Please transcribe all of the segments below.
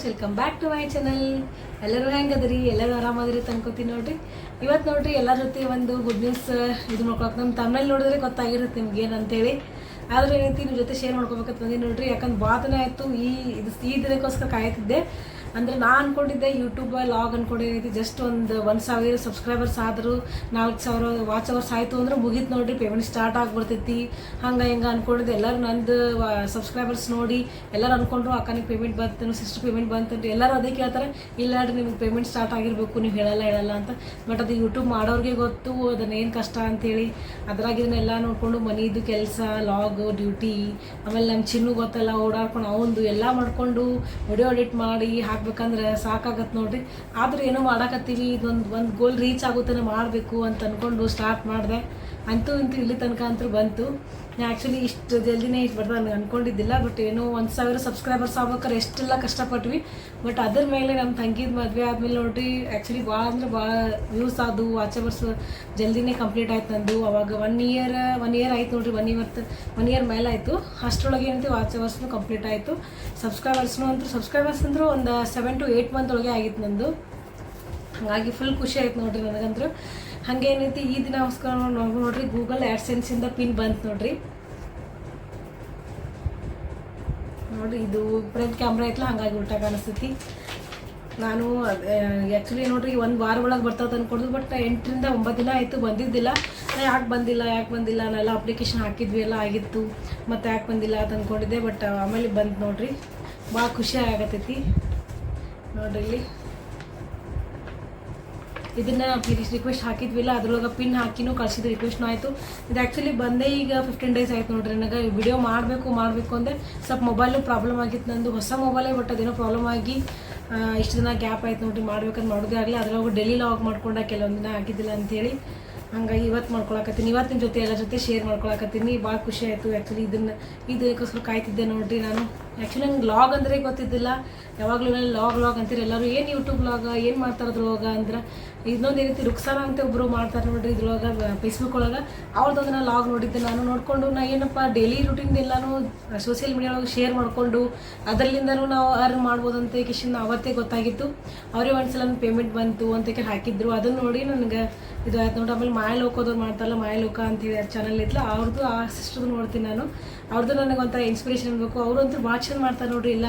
Welcome back to my channel. ಎಲ್ಲರೂ ಹೆಂಗದ್ರಿ? ಎಲ್ಲರೂ ಆರಾಮದ್ರಿ ಅನ್ಕೋತೀನಿ ನೋಡ್ರಿ. ಇವತ್ತು ನೋಡ್ರಿ ಎಲ್ಲರ ಜೊತೆ ಒಂದು ಗುಡ್ ನ್ಯೂಸ್ ಇದು ಮಾಡ್ಕೊಳಕ್ಕೆ ನಮ್ಮ ತಮ್ಮಲ್ಲಿ ನೋಡಿದ್ರೆ ಗೊತ್ತಾಗಿರುತ್ತೆ ನಿಮ್ಗೆ ಏನಂತೇಳಿ. ಆದ್ರೆ ಏನೈತಿ ನಿಮ್ಮ ಜೊತೆ ಶೇರ್ ಮಾಡ್ಕೋಬೇಕಂತ ಬಂದಿನಿ ನೋಡ್ರಿ. ಯಾಕಂದ್ರೆ ಭಾಳ ದಿನ ಆಯಿತು ಈ ದಿನಕ್ಕೋಸ್ಕರ ಕಾಯ್ತಿದ್ದೆ. ಅಂದರೆ ನಾನು ಅಂದ್ಕೊಂಡಿದ್ದೆ ಯೂಟ್ಯೂಬ್ ಲಾಗ್ ಅಂದ್ಕೊಂಡೇನೈತಿ ಜಸ್ಟ್ ಒಂದು 1,000 ಸಬ್ಸ್ಕ್ರೈಬರ್ಸ್ ಆದರೂ 4,000 ವಾಚ್ ಅವರ್ಸ್ ಆಯಿತು ಅಂದ್ರೆ ಮುಗೀತು ನೋಡ್ರಿ, ಪೇಮೆಂಟ್ ಸ್ಟಾರ್ಟ್ ಆಗಿಬಿಡ್ತೈತಿ. ಹಂಗೆ ಹಿಂಗೆ ಅಂದ್ಕೊಂಡಿದ್ದೆ. ಎಲ್ಲರೂ ನಂದು ಸಬ್ಸ್ಕ್ರೈಬರ್ಸ್ ನೋಡಿ ಎಲ್ಲರೂ ಅಂದ್ಕೊಂಡ್ರು ಅಕ್ಕನಿಗೆ ಪೇಮೆಂಟ್ ಬಂತು, ಸಿಸ್ಟರ್ ಪೇಮೆಂಟ್ ಬಂತಂದ್ರೆ ಎಲ್ಲರೂ ಅದೇ ಕೇಳ್ತಾರೆ, ಇಲ್ಲ ರೀ ನಿಮ್ಗೆ ಪೇಮೆಂಟ್ ಸ್ಟಾರ್ಟ್ ಆಗಿರಬೇಕು, ನೀವು ಹೇಳಲ್ಲ ಅಂತ. ಬಟ್ ಅದು ಯೂಟ್ಯೂಬ್ ಮಾಡೋರಿಗೆ ಗೊತ್ತು ಅದನ್ನೇನು ಕಷ್ಟ ಅಂತೇಳಿ. ಅದ್ರಾಗ ಇದನ್ನೆಲ್ಲ ನೋಡಿಕೊಂಡು ಮನೆಯದು ಕೆಲಸ, ಲಾಗ್, ಡ್ಯೂಟಿ, ಆಮೇಲೆ ನಮ್ಮ ಚಿನ್ನು ಗೊತ್ತಲ್ಲ ಓಡಾಡ್ಕೊಂಡು ಅವಂದು ಎಲ್ಲ ಮಾಡಿಕೊಂಡು ವಿಡಿಯೋ ಎಡಿಟ್ ಮಾಡಿ ಹಾಕ್ಬೇಕಂದ್ರೆ ಸಾಕಾಗತ್ತೆ ನೋಡ್ರಿ. ಆದರೂ ಏನೋ ಮಾಡಾಕತ್ತೀವಿ, ಒಂದು ಗೋಲ್ ರೀಚ್ ಆಗುತ್ತಾನೆ ಮಾಡಬೇಕು ಅಂತ ಅಂದ್ಕೊಂಡು ಸ್ಟಾರ್ಟ್ ಮಾಡಿದೆ. ಅಂತೂ ಇಲ್ಲಿ ತನಕ ಅಂತೂ ಬಂತು. ಆ್ಯಕ್ಚುಲಿ ಇಷ್ಟು ಜಲ್ದಿನೇ ಇಷ್ಟು ಬರ್ತಾ ನನಗೆ ಅಂದ್ಕೊಂಡಿದ್ದಿಲ್ಲ. ಬಟ್ ಏನೋ 1,000 ಸಬ್ಸ್ಕ್ರೈಬರ್ಸ್ ಆಗ್ಬೇಕಾದ್ರೆ ಎಷ್ಟೆಲ್ಲ ಕಷ್ಟಪಟ್ವಿ. ಬಟ್ ಅದ್ರ ಮೇಲೆ ನಮ್ಮ ತಂಗಿದ ಮದುವೆ ಆದಮೇಲೆ ನೋಡ್ರಿ ಆ್ಯಕ್ಚುಲಿ ಭಾಳ ಅಂದ್ರೆ ಭಾಳ ವ್ಯೂಸ್ ಆದವು, ವಾಚ್ ಅವರ್ಸ್ ಜಲ್ದಿನೇ ಕಂಪ್ಲೀಟ್ ಆಯ್ತು ನಂದು. ಅವಾಗ ಒನ್ ಇಯರ್ ಆಯ್ತು ನೋಡ್ರಿ, 1 ಇಯರ್ ಮೇಲೆ ಆಯಿತು. ಅಷ್ಟರೊಳಗೆ ಏನಂತ ವಾಚ್ ಅವರ್ಸ್ನು ಕಂಪ್ಲೀಟ್ ಆಯಿತು. ಸಬ್ಸ್ಕ್ರೈಬರ್ಸ್ ಅಂದರೂ ಒಂದು 7 to 8 ಮಂತ್ ಒಳಗೆ ಆಗಿತ್ತು ನಂದು. ಹಾಗಾಗಿ ಫುಲ್ ಖುಷಿ ಆಯ್ತು ನೋಡ್ರಿ ನನಗಂತೂ. ಹಾಗೇನೈತಿ ಈ ದಿನಗೋಸ್ಕರ ನೋಡ್ರಿ ಗೂಗಲ್ ಆ್ಯಡ್ಸೆನ್ಸಿಂದ ಪಿನ್ ಬಂತು ನೋಡ್ರಿ. ಇದು ಫ್ರಂಟ್ ಕ್ಯಾಮ್ರಾ ಐತಲ್ಲ, ಹಾಗಾಗಿ ಉಲ್ಟಾ ಕಾಣಿಸ್ತೈತಿ. ನಾನು ಆ್ಯಕ್ಚುಲಿ ನೋಡ್ರಿ 1 ವಾರ ಒಳಗೆ ಬರ್ತದೆ ಅಂದ್ಕೊಡ್ದು. ಬಟ್ 8 ರಿಂದ 9 ದಿನ ಆಯಿತು ಬಂದಿದ್ದಿಲ್ಲ. ಯಾಕೆ ಬಂದಿಲ್ಲ ನಾನೆಲ್ಲ ಅಪ್ಲಿಕೇಶನ್ ಹಾಕಿದ್ವಿ, ಎಲ್ಲ ಆಗಿತ್ತು, ಮತ್ತು ಯಾಕೆ ಬಂದಿಲ್ಲ ಅಂತ ಅಂದ್ಕೊಂಡಿದ್ದೆ. ಬಟ್ ಆಮೇಲೆ ಬಂತು ನೋಡ್ರಿ, ಭಾಳ ಖುಷಿ ಆಗತೈತಿ ನೋಡ್ರಿ. ಇಲ್ಲಿ ಇದನ್ನು ರಿಕ್ವೆಸ್ಟ್ ಹಾಕಿದ್ವಿಲ್ಲ, ಅದ್ರೊಳಗೆ ಪಿನ್ ಹಾಕಿನೂ ಕಳಿಸಿದ್ದು ರಿಕ್ವೆಸ್ಟ್ನೂ ಆಯಿತು. ಇದು ಆ್ಯಕ್ಚುಲಿ ಬಂದೇ ಈಗ 15 days ಆಯಿತು ನೋಡ್ರಿ. ನನಗೆ ವಿಡಿಯೋ ಮಾಡಬೇಕು ಅಂದರೆ ಸ್ವಲ್ಪ ಮೊಬೈಲು ಪ್ರಾಬ್ಲಮ್ ಆಗಿತ್ತು ನಂದು, ಹೊಸ ಮೊಬೈಲೇ. ಬಟ್ ಅದೇನೋ ಪ್ರಾಬ್ಲಮ್ ಆಗಿ ಇಷ್ಟು ದಿನ ಗ್ಯಾಪ್ ಆಯ್ತು ನೋಡ್ರಿ. ಮಾಡ್ಬೇಕಂತ ಮಾಡೋದೇ ಆಗಲಿ. ಅದ್ರೊಳಗೆ ಡೈಲಿ ಲಾಗ್ ಮಾಡ್ಕೊಂಡೆ, ಕೆಲವೊಂದು ದಿನ ಆಗಿದ್ದಿಲ್ಲ ಅಂಥೇಳಿ. ಹಂಗಾಗಿ ಇವತ್ತು ಮಾಡ್ಕೊಳಕತ್ತೀನಿ, ಇವತ್ತಿನ ಜೊತೆ ಎಲ್ಲರ ಜೊತೆ ಶೇರ್ ಮಾಡ್ಕೊಳಕತ್ತೀನಿ. ಭಾಳ ಖುಷಿ ಆಯಿತು. ಆ್ಯಕ್ಚುಲಿ ಇದಕ್ಕೋಸ್ಕರ ಕಾಯ್ತಿದ್ದೆ ನೋಡ್ರಿ ನಾನು. ಆ್ಯಕ್ಚುಲಿ ನಂಗೆ ಲಾಗ್ ಅಂದರೆ ಗೊತ್ತಿದ್ದಿಲ್ಲ. ಯಾವಾಗಲೂ ನಾನು ಲಾಗ್ ಅಂತೀರಿ ಎಲ್ಲರೂ, ಏನು ಯೂಟ್ಯೂಬ್ ಲಾಗ ಏನು ಮಾಡ್ತಾರೆ ಅದ್ರೊಳಗೆ ಅಂದ್ರೆ. ಇನ್ನೊಂದು ಏನೈತಿ ರುಕ್ಸಾನ ಅಂತ ಒಬ್ಬರು ಮಾಡ್ತಾರೆ ನೋಡ್ರಿ ಇದ್ರೊಳಗೆ, ಫೇಸ್ಬುಕ್ ಒಳಗೆ. ಅವ್ರದ್ದೊಂದು ಲॉग ನೋಡಿದ್ದೆ ನಾನು. ನೋಡಿಕೊಂಡು ನಾ ಏನಪ್ಪ ಡೈಲಿ ರೂಟೀನ್ ಎಲ್ಲನೂ ಸೋಷಿಯಲ್ ಮೀಡಿಯಾ ಒಳಗೆ ಶೇರ್ ಮಾಡಿಕೊಂಡು ಅದರಲ್ಲಿಂದನೂ ನಾವು ಅರ್ನ್ ಮಾಡ್ಬೋದು ಅಂತ ಕಿಶನ್ ಅವತ್ತೇ ಗೊತ್ತಾಗಿತ್ತು. ಅವರೇ ಒಂದ್ಸಲ ಪೇಮೆಂಟ್ ಬಂತು ಅಂತ ಹಾಕಿದ್ರು. ಅದನ್ನು ನೋಡಿ ನನಗೆ ಇದು ಆಯ್ತು ನೋಡಿ. ಆಮೇಲೆ ಮಾಯಲೋಕದವ್ರು ಮಾಡ್ತಾರಲ್ಲ, ಮಾಯಲೋಕ ಅಂತೇಳಿ ಚಾನಲ್ ಇತ್ತಲ್ಲ, ಅವ್ರದ್ದು ಆ ಸಿಸ್ಟರ್ದು ನೋಡ್ತೀನಿ ನಾನು. ಅವ್ರದ್ದು ನನಗೆ ಒಂಥರ ಇನ್ಸ್ಪಿರೇಷನ್ ಅನ್ಬೇಕು. ಅವರಂತೂ ಭಾಳ ಚಂದ ಮಾಡ್ತಾರೆ ನೋಡ್ರಿ. ಇಲ್ಲ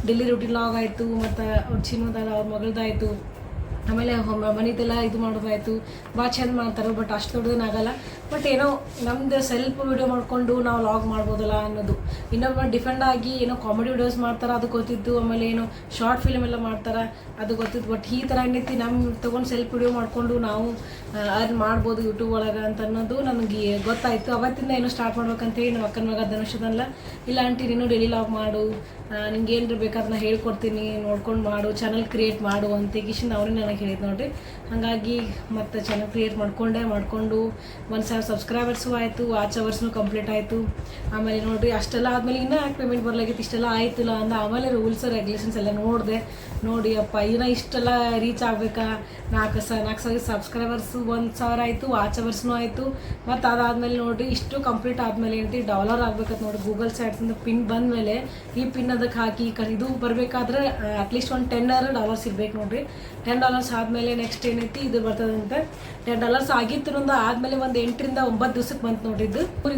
ಡೈಲಿ ರೂಟೀನ್ ಲಾಗ್ ಆಯಿತು, ಮತ್ತು ಅವ್ರ ಚಿನ್ನೋದಲ್ಲ ಅವ್ರ ಮಗಳದಾಯಿತು, ಆಮೇಲೆ ಮನೆದೆಲ್ಲ ಇದು ಮಾಡೋದಾಯಿತು, ಭಾಳ ಚಂದ ಮಾಡ್ತಾರೆ. ಬಟ್ ಅಷ್ಟು ದೊಡ್ಡದೇನಾಗಲ್ಲ. ಬಟ್ ಏನೋ ನಮ್ಮದು ಸೆಲ್ಫ್ ವಿಡಿಯೋ ಮಾಡಿಕೊಂಡು ನಾವು ಲಾಗ್ ಮಾಡ್ಬೋದಲ್ಲ ಅನ್ನೋದು. ಇನ್ನೊಬ್ಬ ಡಿಫೆಂಡ್ ಆಗಿ ಏನೋ ಕಾಮಿಡಿ ವಿಡಿಯೋಸ್ ಮಾಡ್ತಾರೆ, ಅದು ಗೊತ್ತಿತ್ತು. ಆಮೇಲೆ ಏನೋ ಶಾರ್ಟ್ ಫಿಲ್ಮ್ ಎಲ್ಲ ಮಾಡ್ತಾರೆ, ಅದು ಗೊತ್ತಿತ್ತು. ಬಟ್ ಈ ಥರ ಏನೈತಿ ನಮ್ಮ ತೊಗೊಂಡು ಸೆಲ್ಫ್ ವಿಡಿಯೋ ಮಾಡಿಕೊಂಡು ನಾವು ಅರ್ನ್ ಮಾಡ್ಬೋದು ಯೂಟ್ಯೂಬ್ ಒಳಗೆ ಅಂತ ಅನ್ನೋದು ನನಗೆ ಗೊತ್ತಾಯಿತು. ಅವತ್ತಿಂದ ಏನೋ ಸ್ಟಾರ್ಟ್ ಮಾಡ್ಬೇಕಂತೇಳಿ ನಮ್ಮ ಅಕ್ಕನ ಮಗ ಧನುಷದಲ್ಲ, ಇಲ್ಲ ಆಂಟಿ ನೀನು ಡೈಲಿ ಲಾಗ್ ಮಾಡು, ನಿಂಗೆ ಏನಾರು ಬೇಕಾದ್ರೆ ನಾನು ಹೇಳ್ಕೊಡ್ತೀನಿ, ನೋಡ್ಕೊಂಡು ಮಾಡು, ಚಾನಲ್ ಕ್ರಿಯೇಟ್ ಮಾಡು ಅಂತ ಕಿಶನ್ ಅವ್ರಿಗೆ ನನಗೆ ಹೇಳಿದ್ದು ನೋಡಿರಿ. ಹಾಗಾಗಿ ಮತ್ತು ಚಾನಲ್ ಕ್ರಿಯೇಟ್ ಮಾಡಿಕೊಂಡು 1,000 ಸಬ್ಸ್ಕ್ರೈಬರ್ಸು ಆಯಿತು, ವಾಚ್ ಅವರ್ಸ್ನು ಕಂಪ್ಲೀಟ್ ಆಯಿತು. ಆಮೇಲೆ ನೋಡಿರಿ ಅಷ್ಟೆಲ್ಲ ಆದಮೇಲೆ ಇನ್ನೂ ಯಾಕೆ ಪೇಮೆಂಟ್ ಬರಲಾಗಿತ್ತು, ಇಷ್ಟೆಲ್ಲ ಆಯಿತಿಲ್ಲ ಅಂದ. ಆಮೇಲೆ ರೂಲ್ಸ್ ರೆಗ್ಯುಲೇಷನ್ಸ್ ಎಲ್ಲ ನೋಡಿ ಅಪ್ಪ ಇನ್ನೂ ಇಷ್ಟೆಲ್ಲ ರೀಚ್ ಆಗಬೇಕಾ, 4,000 ಸಬ್ಸ್ಕ್ರೈಬರ್ಸು 1,000 ಆಯಿತು, ವಾಚ್ ಅವರ್ಸ್ನೂ ಆಯಿತು. ಮತ್ತು ಅದಾದಮೇಲೆ ನೋಡಿರಿ ಇಷ್ಟು ಕಂಪ್ಲೀಟ್ ಆದಮೇಲೆ ಏನಂತ ಡಾಲರ್ ಆಗ್ಬೇಕಂತ ನೋಡಿ. ಗೂಗಲ್ ಸ್ಯಾಟ್ಸಿಂದ ಪಿನ್ ಬಂದಮೇಲೆ ಈ ಪಿನ್ ಅದಕ್ಕೆ ಹಾಕಿ ಇದು ಬರಬೇಕಾದ್ರೆ ಅಟ್ಲೀಸ್ಟ್ ಒಂದು $10 ಇರ್ಬೇಕು ನೋಡಿರಿ. $10 ಆದಮೇಲೆ ನೆಕ್ಸ್ಟ್ ಏನೈತಿ ಇದು ಬರ್ತದಂತೆ. $10 ಆಗಿತ್ತು ನಂದು. ಆದಮೇಲೆ ಒಂದು 8 ರಿಂದ 9 ದಿವಸಕ್ಕೆ ಬಂತು ನೋಡ್ರಿ.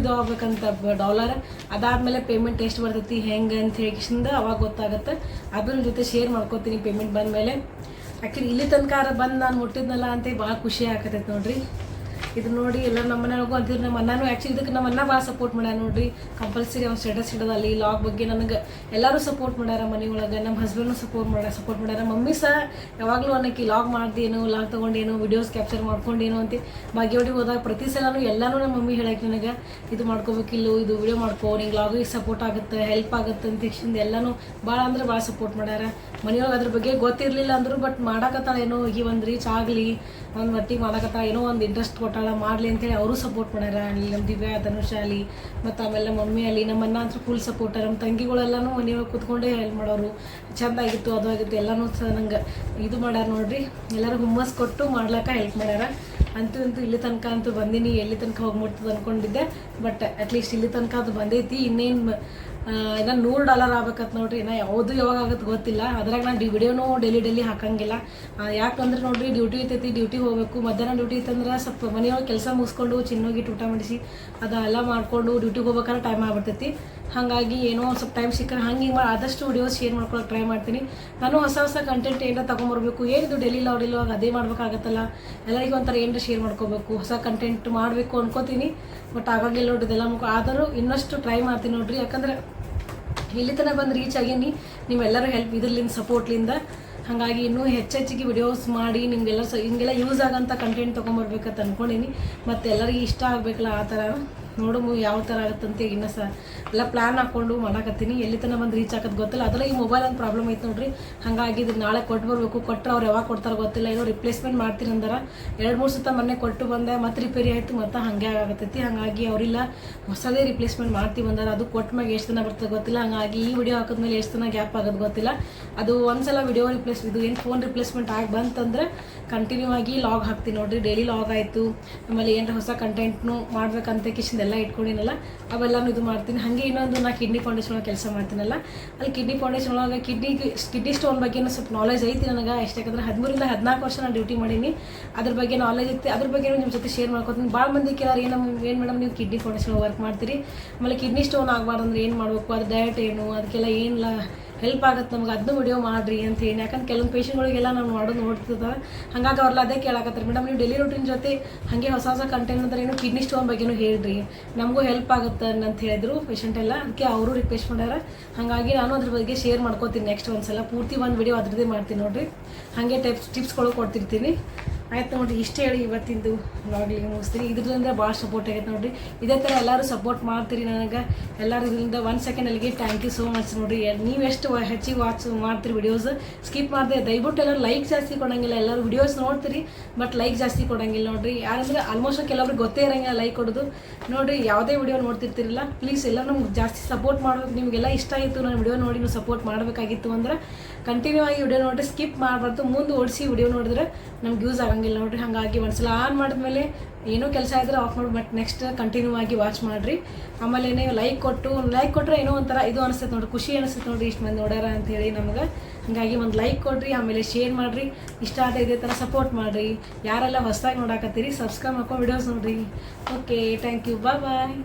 ಇದು ಆಗ್ಬೇಕಂತ ಡಾಲರ್. ಅದಾದಮೇಲೆ ಪೇಮೆಂಟ್ ಎಷ್ಟು ಬರ್ತೈತಿ ಹೆಂಗೆ ಅಂತ ಹೇಳಿಂದ ಅವಾಗ ಗೊತ್ತಾಗುತ್ತೆ. ಅದ್ರ ಜೊತೆ ಶೇರ್ ಮಾಡ್ಕೋತೀನಿ ಪೇಮೆಂಟ್ ಬಂದಮೇಲೆ. ಆ್ಯಕ್ಚುಲಿ ಇಲ್ಲಿ ತನಕ ಬಂದು ನಾನು ಮುಟ್ಟಿದ್ನಲ್ಲ ಅಂತ ಭಾಳ ಖುಷಿ ಆಗತೈತೆ ನೋಡ್ರಿ. ಇದು ನೋಡಿ ಎಲ್ಲ ನಮ್ಮ ಮನೆಯೊಳಗೂ ಅಂತಿದ್ರು. ನಮ್ಮ ಅಣ್ಣನೂ ಆ್ಯಕ್ಚುಲಿ ಇದಕ್ಕೆ ನಮ್ಮ ಅಣ್ಣ ಭಾಳ ಸಪೋರ್ಟ್ ಮಾಡ್ಯಾರ ನೋಡ್ರಿ. ಕಂಪಲ್ಸರಿ ಅವ್ನು ಸ್ಟೇಟಸ್ ಇಡೋದಲ್ಲಿ ಲಾಗ್ ಬಗ್ಗೆ ನನಗೆ ಎಲ್ಲರೂ ಸಪೋರ್ಟ್ ಮಾಡ್ಯಾರ ಮನೆಯೊಳಗೆ. ನಮ್ಮ ಹಸ್ಬೆಂಡ್ನು ಸಪೋರ್ಟ್ ಮಾಡ್ಯಾರ. ಮಮ್ಮಿ ಸಹ ಯಾವಾಗಲೂ ಅನ್ನಕ್ಕೆ ಲಾಗ್ ಮಾಡ್ದೇನು, ಲಾಗ್ ತೊಗೊಂಡೇನು, ವಿಡಿಯೋಸ್ ಕ್ಯಾಪ್ಚರ್ ಮಾಡ್ಕೊಂಡೇನು ಅಂತ ಬಾಗೇವಾಡಿಗೆ ಹೋದಾಗ ಪ್ರತಿ ಸಲನೂ ಎಲ್ಲನೂ ನಮ್ಮ ಮಮ್ಮಿ ಹೇಳಕ್ಕೆ ನನಗೆ ಇದು ಮಾಡ್ಕೋಬೇಕಿಲ್ಲ, ಇದು ವಿಡಿಯೋ ಮಾಡ್ಕೋ, ನಿಂಗೆ ಲಾಗಿಗೆ ಸಪೋರ್ಟ್ ಆಗುತ್ತೆ, ಹೆಲ್ಪ್ ಆಗುತ್ತೆ ಅಂತ ಇಷ್ಟಿಂದ ಎಲ್ಲನೂ ಭಾಳ ಅಂದ್ರೆ ಭಾಳ ಸಪೋರ್ಟ್ ಮಾಡ್ಯಾರ. ಮನೆಯೊಳಗೆ ಅದ್ರ ಬಗ್ಗೆ ಗೊತ್ತಿರಲಿಲ್ಲ ಅಂದರು. ಬಟ್ ಮಾಡಕತ್ತಾಳ ಏನೋ ಈಗ ಒಂದು ರೀಚ್ ಆಗಲಿ, ಒಂದು ಮಟ್ಟಿಗೆ ಮಾಡಕತ್ತಾಳ, ಏನೋ ಒಂದು ಇಂಟ್ರೆಸ್ಟ್ ಕೊಟ್ಟಾಳ ಮಾಡಲಿ ಅಂತೇಳಿ ಅವರು ಸಪೋರ್ಟ್ ಮಾಡ್ಯಾರ. ಅಲ್ಲಿ ನಮ್ಮ ದಿವ್ಯಾ, ಧನುಷ ಅಲ್ಲಿ, ಮತ್ತು ಆಮೇಲೆ ನಮ್ಮ ಮಮ್ಮಿ ಅಲ್ಲಿ, ನಮ್ಮ ಅಣ್ಣ ಅಂತೂ ಫುಲ್ ಸಪೋರ್ಟರ್. ನಮ್ಮ ತಂಗಿಗಳೆಲ್ಲನೂ ಮನೆಯೊಳಗೆ ಕೂತ್ಕೊಂಡೇ ಹೆಲ್ಪ್ ಮಾಡೋರು. ಚೆಂದಾಗಿತ್ತು, ಅದು ಆಗಿತ್ತು, ಎಲ್ಲನೂ ಸಹ ನಂಗೆ ಇದು ಮಾಡ್ಯಾರ ನೋಡ್ರಿ. ಎಲ್ಲರೂ ಹುಮ್ಮಸ್ ಕೊಟ್ಟು ಮಾಡ್ಲಿಕ್ಕೆ ಹೆಲ್ಪ್ ಮಾಡ್ಯಾರ. ಅಂತೂ ಇಲ್ಲಿ ತನಕ ಅಂತೂ ಬಂದೀನಿ. ಎಲ್ಲಿ ತನಕ ಹೋಗಿ ಮುಟ್ತದೆ ಅಂದ್ಕೊಂಡಿದ್ದೆ. ಬಟ್ ಅಟ್ಲೀಸ್ಟ್ ಇಲ್ಲಿ ತನಕ ಅದು ಬಂದೈತಿ. ಇನ್ನೇನು ಇನ್ನು $100 ಆಗ್ಬೇಕತ್ ನೋಡ್ರಿ. ಇನ್ನು ಯಾವುದು ಯಾವಾಗ ಆಗುತ್ತೆ ಗೊತ್ತಿಲ್ಲ. ಅದ್ರಾಗ ನಾನು ವಿಡಿಯೋನೂ ಡೈಲಿ ಹಾಕಂಗಿಲ್ಲ. ಯಾಕಂದ್ರೆ ನೋಡ್ರಿ ಡ್ಯೂಟಿ ಇರ್ತೈತಿ, ಡ್ಯೂಟಿಗೆ ಹೋಗ್ಬೇಕು. ಮಧ್ಯಾಹ್ನ ಡ್ಯೂಟಿ ಇತ್ತಂದ್ರೆ ಸ್ವಲ್ಪ ಮನೆಯೊಳಗೆ ಕೆಲಸ ಮುಗಿಸ್ಕೊಂಡು ಚಿನ್ನೋಗಿಟ್ಟು ಊಟ ಮಾಡಿಸಿ ಅದೆಲ್ಲ ಮಾಡಿಕೊಂಡು ಡ್ಯೂಟಿಗೆ ಹೋಗ್ಬೇಕಾದ್ರೆ ಟೈಮ್ ಆಗ್ಬಿಡ್ತೈತಿ. ಹಾಗಾಗಿ ಏನೋ ಒಂದು ಸ್ವಲ್ಪ ಟೈಮ್ ಸಿಕ್ಕರೆ ಹಂಗೆ ಆದಷ್ಟು ವಿಡಿಯೋಸ್ ಶೇರ್ ಮಾಡ್ಕೊಳಕ್ಕೆ ಟ್ರೈ ಮಾಡ್ತೀನಿ. ನಾನು ಹೊಸ ಕಂಟೆಂಟ್ ಏನಾರ ತೊಗೊಂಬರ್ಬೇಕು. ಏನಿದು ಡೈಲಿ ಲಾಗ್ ಅದೇ ಮಾಡ್ಬೇಕಾಗತ್ತಲ್ಲ, ಎಲ್ಲರಿಗೂ ಒಂಥರ ಏನಾರ ಶೇರ್ ಮಾಡ್ಕೋಬೇಕು, ಹೊಸ ಕಂಟೆಂಟ್ ಮಾಡಬೇಕು ಅನ್ಕೋತೀನಿ. ಬಟ್ ಆಗಾಗಿಲ್ಲ ನೋಡ್ರಿ ಇದೆಲ್ಲ ಆದರೂ ಇನ್ನಷ್ಟು ಟ್ರೈ ಮಾಡ್ತೀನಿ ನೋಡ್ರಿ. ಯಾಕಂದ್ರೆ ಇಲ್ಲಿ ತನಕ ಬಂದು ರೀಚ್ ಆಗೀನಿ ನೀವೆಲ್ಲರೂ ಹೆಲ್ಪ್ ಇದ್ರಲಿಂದ ಸಪೋರ್ಟ್ಲಿಂದ. ಹಾಗಾಗಿ ಇನ್ನೂ ಹೆಚ್ಚಿಗೆ ವಿಡಿಯೋಸ್ ಮಾಡಿ ಹಿಂಗೆಲ್ಲ ಯೂಸ್ ಆಗೋಂಥ ಕಂಟೆಂಟ್ ತೊಗೊಂಬರ್ಬೇಕಂತ ಅಂದ್ಕೊಂಡೀನಿ. ಮತ್ತು ಎಲ್ಲರಿಗೂ ಇಷ್ಟ ಆಗಬೇಕಲ್ಲ ಆ ಥರ ನೋಡು ಯಾವ ಥರ ಆಗುತ್ತಂತ ಇನ್ನೂ ಎಲ್ಲ ಪ್ಲ್ಯಾನ್ ಹಾಕ್ಕೊಂಡು ಮಾಡಾಕತ್ತೀನಿ. ಎಲ್ಲಿ ತನಕ ಬಂದು ರೀಚ್ ಆಗೋದು ಗೊತ್ತಿಲ್ಲ. ಅದರಲ್ಲಿ ಈ ಮೊಬೈಲ್ ಒಂದು ಪ್ರಾಬ್ಲಮ್ ಐತೆ ನೋಡ್ರಿ. ಹಾಗಾಗಿ ಇದು ನಾಳೆ ಕೊಟ್ಟು ಬರಬೇಕು. ಕೊಟ್ಟರೆ ಅವ್ರು ಯಾವಾಗ ಕೊಡ್ತಾರೋ ಗೊತ್ತಿಲ್ಲ. ಏನೋ ರಿಪ್ಲೇಸ್ಮೆಂಟ್ ಮಾಡ್ತೀನಿ ಅಂದಾರ. 2-3 ಸತ ಮೊನ್ನೆ ಕೊಟ್ಟು ಬಂದೆ, ಮತ್ತೆ ರಿಪೇರಿ ಆಯಿತು, ಮತ್ತು ಹಾಗೆ ಆಗತ್ತೈತಿ. ಹಾಗಾಗಿ ಅವರಿಲ್ಲ ಹೊಸದೇ ರಿಪ್ಲೇಸ್ಮೆಂಟ್ ಮಾಡ್ತೀವಿ ಅಂದಾರ. ಅದು ಕೊಟ್ಟ ಮ್ಯಾಗ ಎಷ್ಟು ದಿನ ಬರ್ತದೆ ಗೊತ್ತಿಲ್ಲ. ಹಾಗಾಗಿ ಈ ವಿಡಿಯೋ ಹಾಕಿದ್ಮೇಲೆ ಎಷ್ಟು ದಿನ ಗ್ಯಾಪ್ ಆಗೋದು ಗೊತ್ತಿಲ್ಲ. ಅದು ಒಂದ್ಸಲ ವಿಡಿಯೋ ಇದು ಏನು ಫೋನ್ ರಿಪ್ಲೇಸ್ಮೆಂಟ್ ಆಗಿ ಬಂತಂದ್ರೆ ಕಂಟಿನ್ಯೂ ಆಗಿ ಲಾಗ್ ಹಾಕ್ತೀನಿ ನೋಡ್ರಿ. ಡೈಲಿ ಲಾಗ್ ಆಯಿತು, ಆಮೇಲೆ ಏನಾರ ಹೊಸ ಕಂಟೆಂಟ್ನು ಮಾಡ್ಬೇಕಂತ ಕಿಶಿಂದೆಲ್ಲ ಇಟ್ಕೊಂಡಿನಲ್ಲ ಅವೆಲ್ಲನೂ ಇದು ಮಾಡ್ತೀನಿ. ಹಾಗೆ ಇನ್ನೊಂದು ನಾ ಕಿಡ್ನಿ ಫೌಂಡೇಶನ್ ಒಳಗೆ ಕೆಲಸ ಮಾಡ್ತೀನಲ್ಲ, ಅಲ್ಲಿ ಕಿಡ್ನಿ ಫೌಂಡೇಶನ್ ಒಳಗೆ ಕಿಡ್ನಿ ಸ್ಟೋನ್ ಬಗ್ಗೆ ಸ್ವಲ್ಪ ನಾಲೆಜ್ ಐತಿ ನನಗೆ. ಯಾಕಂದ್ರೆ 13-14 ವರ್ಷ ನಾನು ಡ್ಯೂಟಿ ಮಾಡೀನಿ. ಅದ್ರ ಬಗ್ಗೆ ನಾಲೆಜ್ ಐತಿ. ಅದ್ರ ಬಗ್ಗೆ ನಿಮ್ಮ ಜೊತೆ ಶೇರ್ ಮಾಡ್ಕೊತೀನಿ. ಭಾಳ ಮಂದಿ ಕೇಳೋರು ಏನು ಮೇಡಮ್ ನೀವು ಕಿಡ್ನಿ ಫೌಂಡೇಶನ್ ವರ್ಕ್ ಮಾಡ್ತೀರಿ, ಆಮೇಲೆ ಕಿಡ್ನಿ ಸ್ಟೋನ್ ಆಗಬಾರ್ದಂದ್ರೆ ಏನು ಮಾಡಬೇಕು, ಅದು ಡಯಟ್ ಏನು, ಅದಕ್ಕೆಲ್ಲ ಏನಿಲ್ಲ ಹೆಲ್ಪ್ ಆಗುತ್ತೆ ನಮ್ಗೆ, ಅದನ್ನು ವಿಡಿಯೋ ಮಾಡಿರಿ ಅಂತ ಹೇಳಿ. ಯಾಕಂದ್ರೆ ಕೆಲವೊಂದು ಪೇಷಂಟ್ಗಳಿಗೆಲ್ಲ ನಾವು ಮಾಡೋದು ನೋಡ್ತಿರ್ತಾರೆ. ಹಾಗಾಗಿ ಅವ್ರೆಲ್ಲ ಅದೇ ಕೇಳಾಕತ್ತಾರೆ, ಮೇಡಮ್ ನೀವು ಡೈಲಿ ರೂಟೀನ್ ಜೊತೆ ಹಾಗೆ ಹೊಸ ಕಂಟೆಂಟ್ ಅಂದ್ರೆ ಏನು ಕಿಡ್ನಿ ಸ್ಟೋನ್ ಬಗ್ಗೆನೂ ಹೇಳ್ರಿ, ನಮಗೂ ಹೆಲ್ಪ್ ಆಗುತ್ತೆ ಅಂತ ಹೇಳಿದ್ರು ಪೇಷಂಟ್ ಎಲ್ಲ. ಅದಕ್ಕೆ ಅವರು ರಿಕ್ವೆಸ್ಟ್ ಮಾಡ್ಯಾರ. ಹಾಗಾಗಿ ನಾನು ಅದ್ರ ಬಗ್ಗೆ ಶೇರ್ ಮಾಡ್ಕೋತೀನಿ. ನೆಕ್ಸ್ಟ್ ಒಂದ್ಸಲ ಪೂರ್ತಿ ಒಂದು ವಿಡಿಯೋ ಅದ್ರದ್ದೇ ಮಾಡ್ತೀನಿ ನೋಡಿರಿ. ಹಾಗೆ ಟಿಪ್ಸ್ಗಳು ಕೊಡ್ತಿರ್ತೀನಿ. ಆಯ್ತು ನೋಡಿರಿ, ಇಷ್ಟೇ ಹೇಳಿ ಇವತ್ತಿಂದು ವ್ಲಾಗ್ಲಿಗೆ ಮುಗಿಸ್ತೀನಿ. ಇದರಿಂದ ಭಾಳ ಸಪೋರ್ಟ್ ಆಗೈತೆ ನೋಡಿರಿ. ಇದೇ ಥರ ಎಲ್ಲರೂ ಸಪೋರ್ಟ್ ಮಾಡ್ತೀರಿ ನನಗೆ. ಎಲ್ಲರೂ ಇದರಿಂದ 1 ಸೆಕೆಂಡ್ ಅಲ್ಲಿಗೆ ಥ್ಯಾಂಕ್ ಯು ಸೋ ಮಚ್ ನೋಡಿರಿ. ನೀವೆಷ್ಟು ಹೆಚ್ಚಿಗೆ ವಾಚ್ ಮಾಡ್ತೀರಿ ವಿಡಿಯೋಸ್, ಸ್ಕಿಪ್ ಮಾಡಿದೆ ದಯವಿಟ್ಟು ಎಲ್ಲರೂ ಲೈಕ್ ಜಾಸ್ತಿ ಕೊಡೋಂಗಿಲ್ಲ. ಎಲ್ಲರೂ ವಿಡಿಯೋಸ್ ನೋಡ್ತೀರಿ ಬಟ್ ಲೈಕ್ ಜಾಸ್ತಿ ಕೊಡೋಂಗಿಲ್ಲ ನೋಡಿರಿ. ಯಾರಂದರೆ ಆಲ್ಮೋಸ್ಟ್ ಕೆಲವ್ರಿಗೆ ಗೊತ್ತೇ ಇರೋಂಗಿಲ್ಲ ಲೈಕ್ ಕೊಡೋದು ನೋಡಿರಿ. ಯಾವುದೇ ವಿಡಿಯೋ ನೋಡ್ತಿರ್ತಿರಲ್ಲ, ಪ್ಲೀಸ್ ಎಲ್ಲ ನಮ್ಗೆ ಜಾಸ್ತಿ ಸಪೋರ್ಟ್ ಮಾಡಬೇಕು. ನಿಮಗೆಲ್ಲ ಇಷ್ಟ ಆಯಿತು ನಾನು ವಿಡಿಯೋ ನೋಡಿ ನೀವು ಸಪೋರ್ಟ್ ಮಾಡಬೇಕಾಗಿತ್ತು ಅಂದ್ರೆ ಕಂಟಿನ್ಯೂ ಆಗಿ ವಿಡಿಯೋ ನೋಡಿರಿ, ಸ್ಕಿಪ್ ಮಾಡಬಾರ್ದು. ಮುಂದೆ ಓಡಿಸಿ ವಿಡಿಯೋ ನೋಡಿದ್ರೆ ನಮ್ಗೆ ಯೂಸ್ ಆಗಂಗಿಲ್ಲ ನೋಡಿರಿ. ಹಾಗಾಗಿ ಒಂದ್ಸಲ ಆನ್ ಮಾಡಿದ್ಮೇಲೆ ಏನೋ ಕೆಲಸ ಇದ್ರೆ ಆಫ್ ಮಾಡಿ ಬಟ್ ನೆಕ್ಸ್ಟ್ ಕಂಟಿನ್ಯೂ ಆಗಿ ವಾಚ್ ಮಾಡಿರಿ. ಆಮೇಲೆ ನೀವು ಲೈಕ್ ಕೊಟ್ಟರೆ ಏನೋ ಒಂಥರ ಇದು ಅನಿಸ್ತೈತೆ ನೋಡಿರಿ, ಖುಷಿ ಅನಿಸ್ತೈತೆ ನೋಡಿರಿ ಇಷ್ಟು ಮಂದಿ ನೋಡ್ಯಾರ ಅಂಥೇಳಿ ನಮ್ಗೆ. ಹಾಗಾಗಿ ಒಂದು ಲೈಕ್ ಕೊಡಿರಿ, ಆಮೇಲೆ ಶೇರ್ ಮಾಡಿರಿ. ಇಷ್ಟ ಆದ ಇದೇ ಥರ ಸಪೋರ್ಟ್ ಮಾಡಿರಿ. ಯಾರೆಲ್ಲ ಹೊಸದಾಗಿ ನೋಡಾಕತ್ತೀರಿ ಸಬ್ಸ್ಕ್ರೈಬ್ ಮಾಡ್ಕೊಂಡು ವಿಡಿಯೋಸ್ ನೋಡಿರಿ. Okay, thank you, bye.